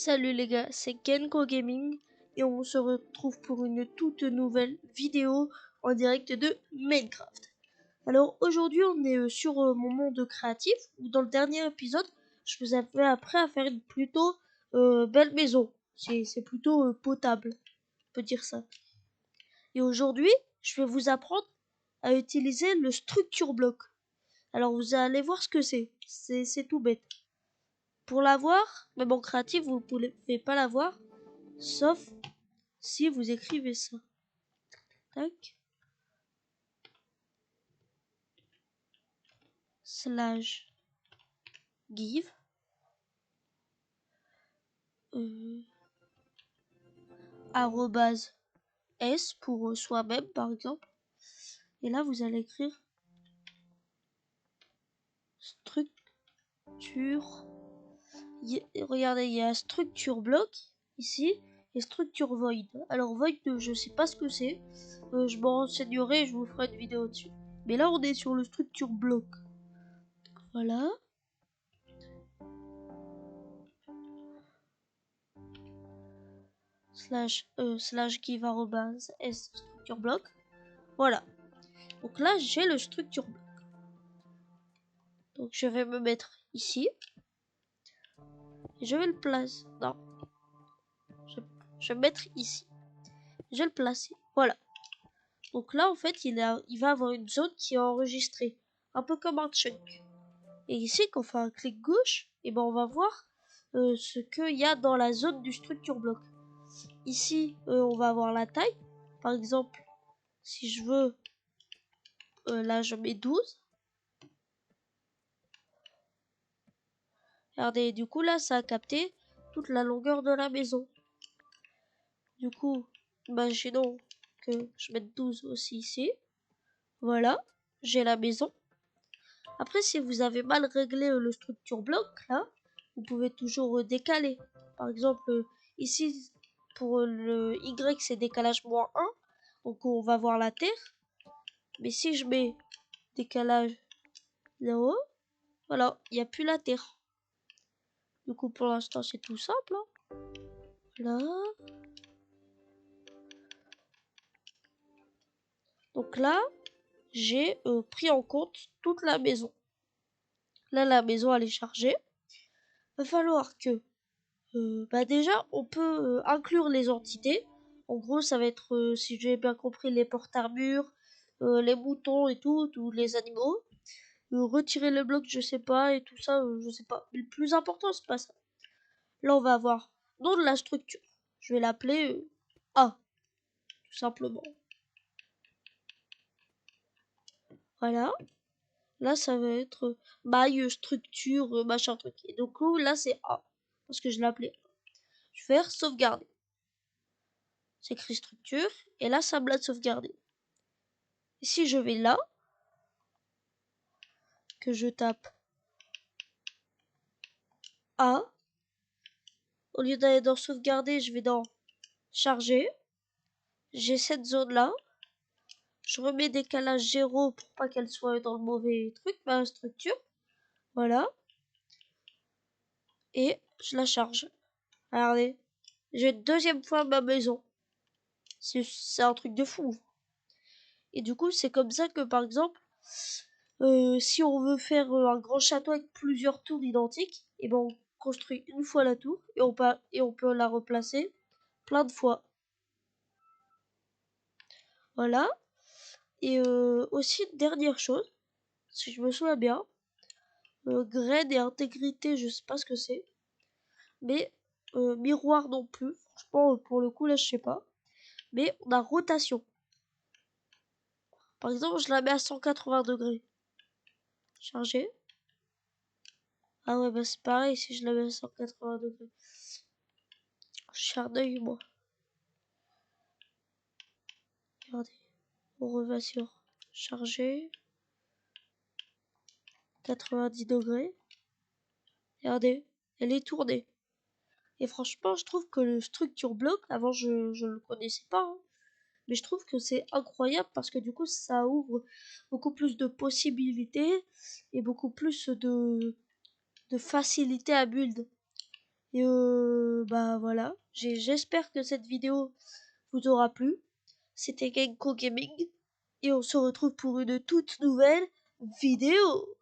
Salut les gars, c'est Kenko Gaming et on se retrouve pour une toute nouvelle vidéo en direct de Minecraft. Alors aujourd'hui on est sur mon monde créatif où dans le dernier épisode je vous avais appris à faire une plutôt belle maison. C'est plutôt potable, on peut dire ça. Et aujourd'hui je vais vous apprendre à utiliser le structure block. Alors vous allez voir ce que c'est tout bête. Pour l'avoir, même en créatif vous ne pouvez pas l'avoir. Sauf si vous écrivez ça. Tac. Slash give. Arrobase S pour soi-même par exemple. Et là vous allez écrire structure. Regardez, il y a structure bloc ici et structure void. Alors void, je sais pas ce que c'est. Je m'en renseignerai et je vous ferai une vidéo dessus. Mais là on est sur le structure bloc. Voilà. Slash give arrobase S structure bloc. Voilà. Donc là j'ai le structure bloc. Donc je vais me mettre ici. Et je vais le placer. Non. Je vais me mettre ici. Je vais le placer. Voilà. Donc là en fait il va avoir une zone qui est enregistrée. Un peu comme un chunk. Et ici quand on fait un clic gauche, et ben on va voir ce qu'il y a dans la zone du structure bloc. Ici on va avoir la taille. Par exemple si je veux là je mets 12. Regardez, du coup là ça a capté toute la longueur de la maison. Du coup, imaginons que je mette 12 aussi ici. Voilà, j'ai la maison. Après, si vous avez mal réglé le structure bloc, là, vous pouvez toujours décaler. Par exemple, ici, pour le Y, c'est décalage -1. Donc, on va voir la Terre. Mais si je mets décalage 0, voilà, il n'y a plus la Terre. Du coup, pour l'instant, c'est tout simple. Hein. Là. Donc là, j'ai pris en compte toute la maison. Là, la maison, elle est chargée. Va falloir que, déjà, on peut inclure les entités. En gros, ça va être, si j'ai bien compris, les porte-armures, les moutons et tout, tous les animaux. Retirer le bloc, je sais pas, et tout ça, je sais pas. Mais le plus important, c'est pas ça. Là, on va avoir nom de la structure. Je vais l'appeler A, tout simplement. Voilà. Là, ça va être maille, structure, machin truc. Et donc là, c'est A. Parce que je l'ai appelé A. Je vais faire sauvegarder. C'est écrit structure. Et là, ça me l'a sauvegardé. Et si je vais là, que je tape A, au lieu d'aller dans sauvegarder, je vais dans charger. J'ai cette zone-là. Je remets décalage 0 pour pas qu'elle soit dans le mauvais truc, ma structure. Voilà. Et je la charge. Regardez. J'ai une deuxième fois ma maison. C'est un truc de fou. Et du coup, c'est comme ça que, par exemple, si on veut faire un grand château avec plusieurs tours identiques, et ben on construit une fois la tour et on peut la replacer plein de fois. Voilà. Et aussi, dernière chose, si je me souviens bien, graine et intégrité, je sais pas ce que c'est, mais miroir non plus. Franchement, pour le coup, là, je sais pas. Mais on a rotation. Par exemple, je la mets à 180 degrés. Chargé. Ah ouais, bah c'est pareil si je la mets à 180 degrés. Chardeuil, moi. Regardez. On revient sur chargé. 90 degrés. Regardez, elle est tournée. Et franchement, je trouve que le structure bloc, avant je le connaissais pas, hein, mais je trouve que c'est incroyable parce que du coup ça ouvre beaucoup plus de possibilités et beaucoup plus de facilité à build. Et bah voilà, j'espère que cette vidéo vous aura plu. C'était Genko Gaming et on se retrouve pour une toute nouvelle vidéo.